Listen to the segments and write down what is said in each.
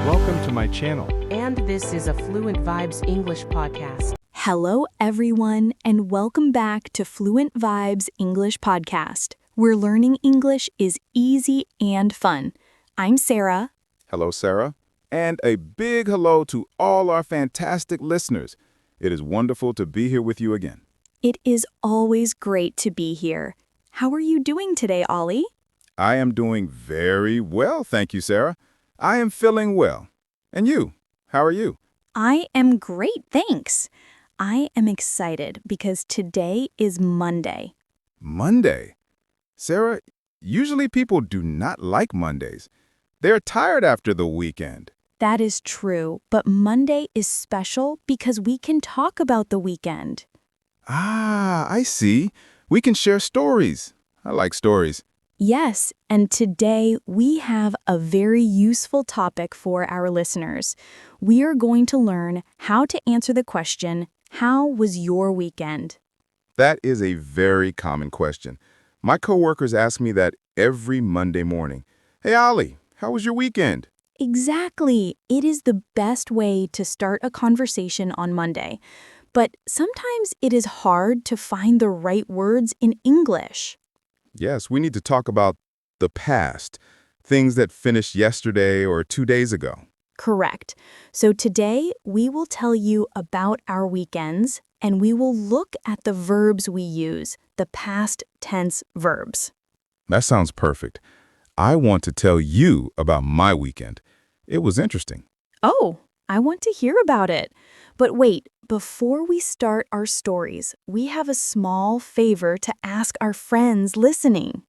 Welcome to my channel. And this is a Fluent Vibes English podcast. Hello, everyone, and welcome back to Fluent Vibes English Podcast, where learning English is easy and fun. I'm Sarah. Hello, Sarah. And a big hello to all our fantastic listeners. It is wonderful to be here with you again. It is always great to be here. How are you doing today, Ollie? I am doing very well, thank you, Sarah. I am feeling well. And you? How are you? I am great, thanks. I am excited because today is Monday. Monday? Sarah, usually people do not like Mondays. They're tired after the weekend. That is true, but Monday is special because we can talk about the weekend. Ah, I see. We can share stories. I like stories. Yes, and today we have a very useful topic for our listeners. We are going to learn how to answer the question, how was your weekend? That is a very common question. My coworkers ask me that every Monday morning. Hey, Ollie, how was your weekend? Exactly. It is the best way to start a conversation on Monday. But sometimes it is hard to find the right words in English. Yes, we need to talk about the past, things that finished yesterday or 2 days ago. Correct. So today we will tell you about our weekends and we will look at the verbs we use, the past tense verbs. That sounds perfect. I want to tell you about my weekend. It was interesting. Oh, I want to hear about it. But wait, before we start our stories, we have a small favor to ask our friends listening.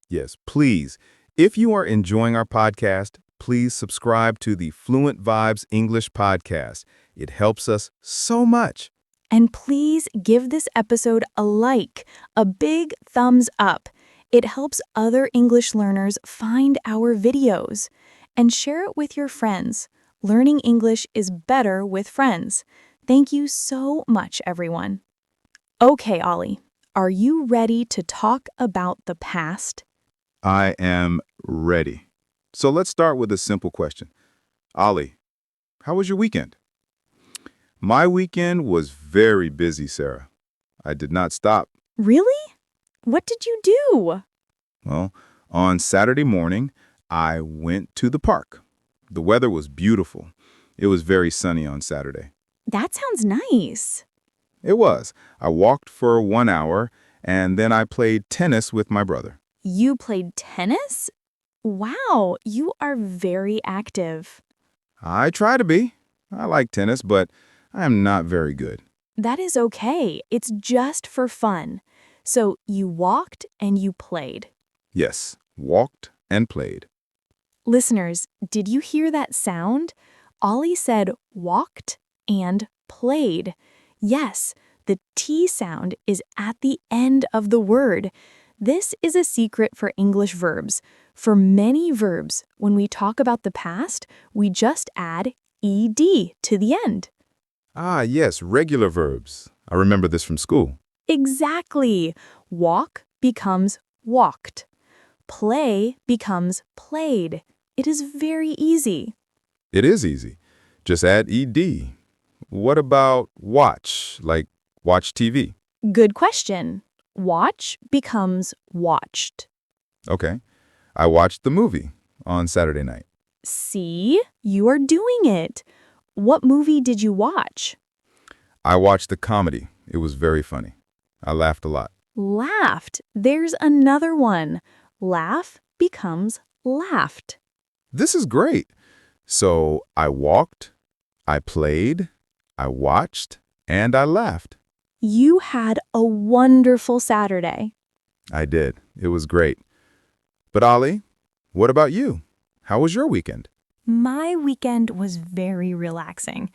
Yes, please. If you are enjoying our podcast, please subscribe to the Fluent Vibes English podcast. It helps us so much. And please give this episode a like, a big thumbs up. It helps other English learners find our videos. And share it with your friends. Learning English is better with friends. Thank you so much, everyone. Okay, Ollie, are you ready to talk about the past? I am ready. So let's start with a simple question. Ollie, how was your weekend? My weekend was very busy, Sarah. I did not stop. Really? What did you do? Well, on Saturday morning, I went to the park. The weather was beautiful. It was very sunny on Saturday. That sounds nice. It was. I walked for 1 hour, and then I played tennis with my brother. You played tennis? Wow, you are very active. I try to be. I like tennis, but I am not very good. That is okay. It's just for fun. So you walked and you played. Yes, walked and played. Listeners, did you hear that sound? Ollie said walked and played. Yes, the T sound is at the end of the word. This is a secret for English verbs. For many verbs, when we talk about the past, we just add ed to the end. Ah, yes, regular verbs. I remember this from school. Exactly. Walk becomes walked. Play becomes played. It is very easy. It is easy. Just add ed. What about watch, like watch TV? Good question. Watch becomes watched. Okay. I watched the movie on Saturday night. See? You are doing it. What movie did you watch? I watched the comedy. It was very funny. I laughed a lot. Laughed. There's another one. Laugh becomes laughed. This is great. So I walked, I played, I watched, and I laughed. You had a wonderful Saturday. I did. It was great. But Ollie, what about you? How was your weekend? My weekend was very relaxing.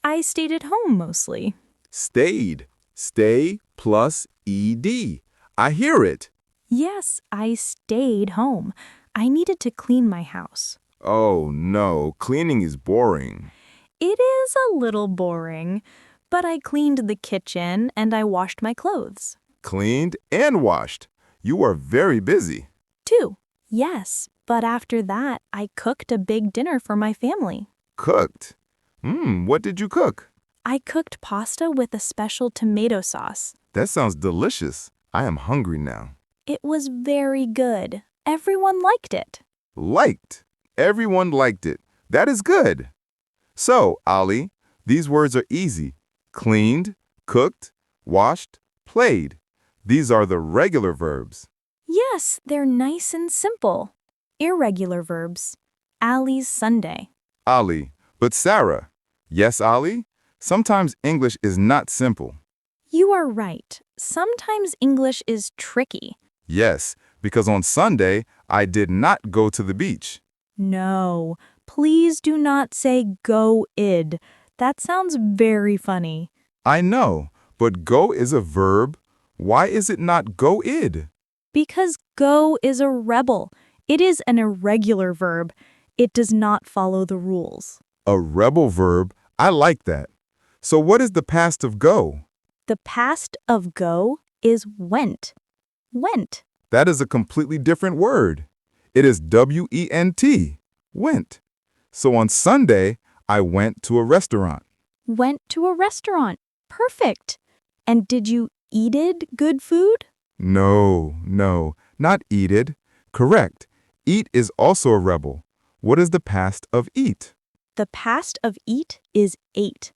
I stayed at home mostly. Stayed. Stay plus ed. I hear it. Yes, I stayed home. I needed to clean my house. Oh, no. Cleaning is boring. It is a little boring, but I cleaned the kitchen and I washed my clothes. Cleaned and washed. You are very busy. 2. Yes, but after that, I cooked a big dinner for my family. Cooked. What did you cook? I cooked pasta with a special tomato sauce. That sounds delicious. I am hungry now. It was very good. Everyone liked it. Liked. Everyone liked it. That is good. So, Ali, these words are easy. Cleaned, cooked, washed, played. These are the regular verbs. Yes, they're nice and simple. Irregular verbs. Ali's Sunday. Ali. But Sarah. Yes, Ali? Sometimes English is not simple. You are right. Sometimes English is tricky. Yes, because on Sunday, I did not go to the beach. No, please do not say go-id. That sounds very funny. I know, but go is a verb. Why is it not go-id? Because go is a rebel. It is an irregular verb. It does not follow the rules. A rebel verb? I like that. So what is the past of go? The past of go is went. Went. That is a completely different word. It is W-E-N-T, went. So on Sunday, I went to a restaurant. Went to a restaurant. Perfect. And did you eated good food? No, not eated. Correct. Eat is also a rebel. What is the past of eat? The past of eat is ate.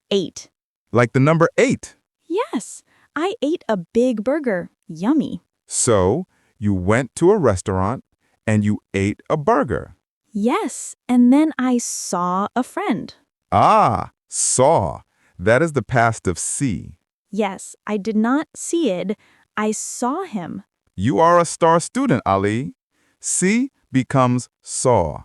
Ate. Like the number 8. Yes, I ate a big burger. Yummy. So, you went to a restaurant and you ate a burger. Yes, and then I saw a friend. Ah, saw. That is the past of see. Yes, I did not see it. I saw him. You are a star student, Ali. See becomes saw.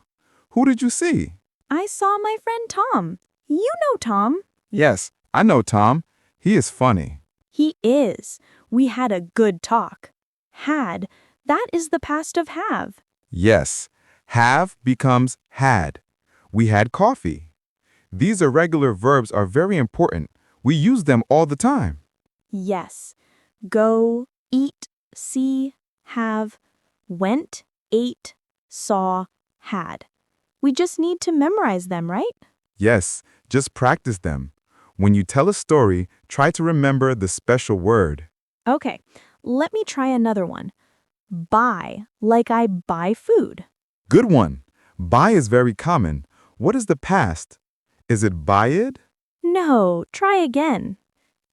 Who did you see? I saw my friend Tom. You know Tom. Yes, I know Tom. He is funny. He is. We had a good talk. Had, that is the past of have. Yes, have becomes had. We had coffee. These irregular verbs are very important. We use them all the time. Yes. Go, eat, see, have, went, ate, saw, had. We just need to memorize them, right? Yes, just practice them. When you tell a story, try to remember the special word. Okay, let me try another one. Buy, like I buy food. Good one. Buy is very common. What is the past? Is it buyed? No, try again.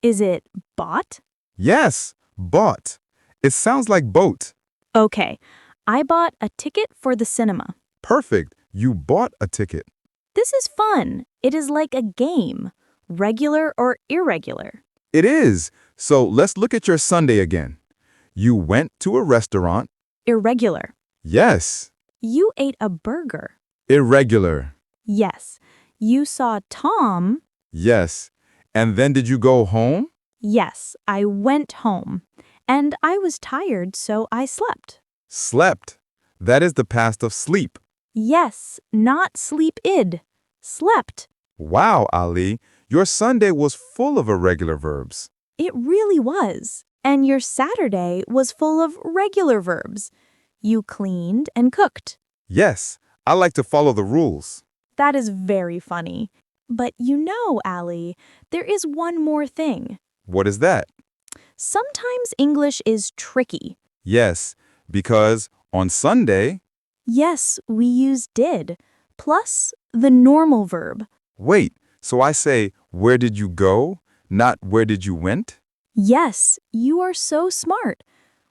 Is it bought? Yes, bought. It sounds like boat. Okay, I bought a ticket for the cinema. Perfect. You bought a ticket. This is fun. It is like a game. Regular or irregular. It is. So let's look at your Sunday again. You went to a restaurant. Irregular. Yes. You ate a burger. Irregular. Yes. You saw Tom. Yes. And then did you go home? Yes, I went home. And I was tired, so I slept. Slept. That is the past of sleep. Yes, not sleep-id. Slept. Wow, Ali. Your Sunday was full of irregular verbs. It really was. And your Saturday was full of regular verbs. You cleaned and cooked. Yes, I like to follow the rules. That is very funny. But you know, Ali, there is one more thing. What is that? Sometimes English is tricky. Yes, because on Sunday... Yes, we use did, plus the normal verb. Wait, so I say, where did you go, not where did you went? Yes, you are so smart.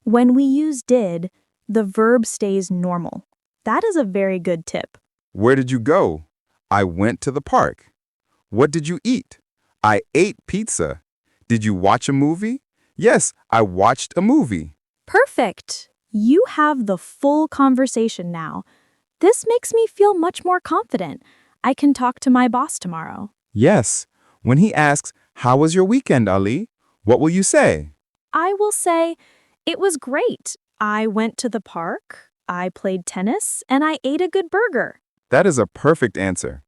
When we use did, the verb stays normal. That is a very good tip. Where did you go? I went to the park. What did you eat? I ate pizza. Did you watch a movie? Yes, I watched a movie. Perfect. You have the full conversation now. This makes me feel much more confident. I can talk to my boss tomorrow. Yes. When he asks, how was your weekend, Ali? What will you say? I will say, it was great. I went to the park, I played tennis, and I ate a good burger. That is a perfect answer.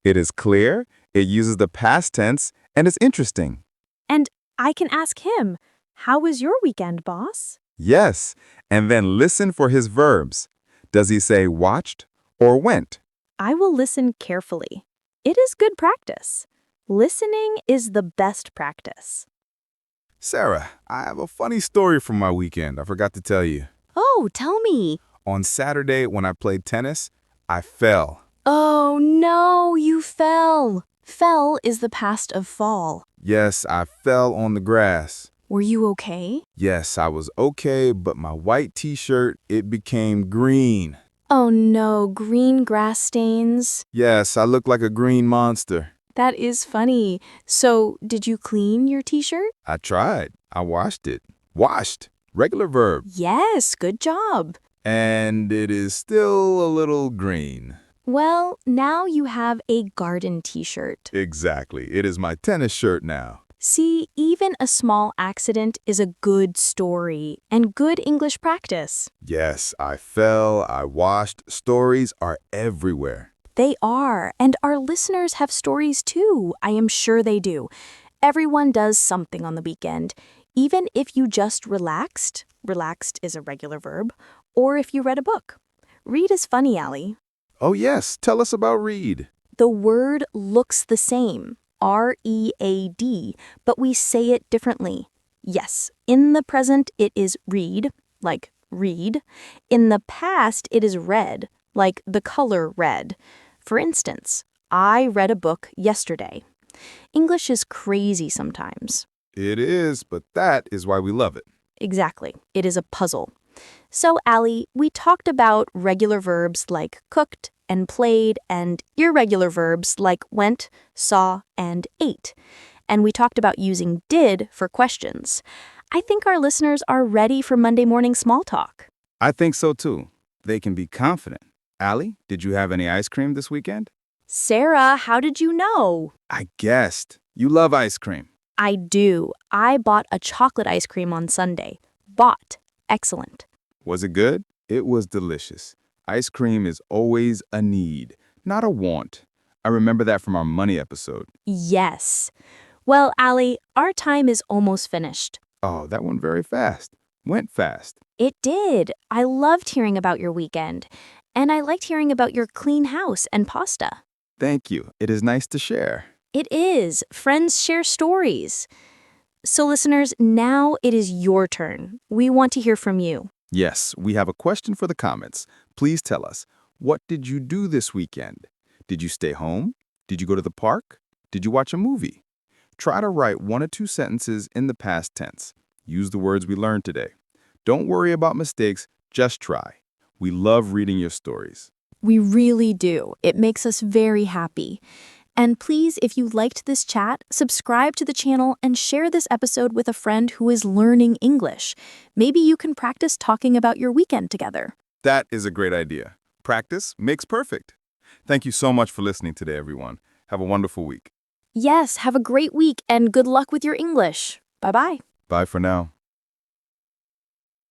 It is clear, it uses the past tense, and it's interesting. And I can ask him, how was your weekend, boss? Yes, and then listen for his verbs. Does he say watched or went? I will listen carefully. It is good practice. Listening is the best practice. Sarah, I have a funny story from my weekend I forgot to tell you. Oh, tell me. On Saturday, when I played tennis, I fell. Oh, no, you fell. Fell is the past of fall. Yes, I fell on the grass. Were you okay? Yes, I was okay, but my white t-shirt, it became green. Oh no, green grass stains. Yes, I look like a green monster. That is funny. So, did you clean your t-shirt? I tried. I washed it. Washed. Regular verb. Yes, good job. And it is still a little green. Well, now you have a garden t-shirt. Exactly. It is my tennis shirt now. See, even a small accident is a good story and good English practice. Yes, I fell. I washed. Stories are everywhere. They are, and our listeners have stories too. I am sure they do. Everyone does something on the weekend. Even if you just relaxed is a regular verb, or if you read a book. Read is funny, Allie. Oh yes, tell us about read. The word looks the same, R-E-A-D, but we say it differently. Yes, in the present it is read, like read. In the past it is read, like the color red. For instance, I read a book yesterday. English is crazy sometimes. It is, but that is why we love it. Exactly. It is a puzzle. So, Allie, we talked about regular verbs like cooked and played and irregular verbs like went, saw, and ate. And we talked about using did for questions. I think our listeners are ready for Monday morning small talk. I think so too. They can be confident. Allie, did you have any ice cream this weekend? Sarah, how did you know? I guessed. You love ice cream. I do. I bought a chocolate ice cream on Sunday. Bought. Excellent. Was it good? It was delicious. Ice cream is always a need, not a want. I remember that from our money episode. Yes. Well, Allie, our time is almost finished. Oh, that went very fast. Went fast. It did. I loved hearing about your weekend. And I liked hearing about your clean house and pasta. Thank you. It is nice to share. It is. Friends share stories. So, listeners, now it is your turn. We want to hear from you. Yes, we have a question for the comments. Please tell us, what did you do this weekend? Did you stay home? Did you go to the park? Did you watch a movie? Try to write 1 or 2 sentences in the past tense. Use the words we learned today. Don't worry about mistakes, just try. We love reading your stories. We really do. It makes us very happy. And please, if you liked this chat, subscribe to the channel and share this episode with a friend who is learning English. Maybe you can practice talking about your weekend together. That is a great idea. Practice makes perfect. Thank you so much for listening today, everyone. Have a wonderful week. Yes, have a great week and good luck with your English. Bye-bye. Bye for now.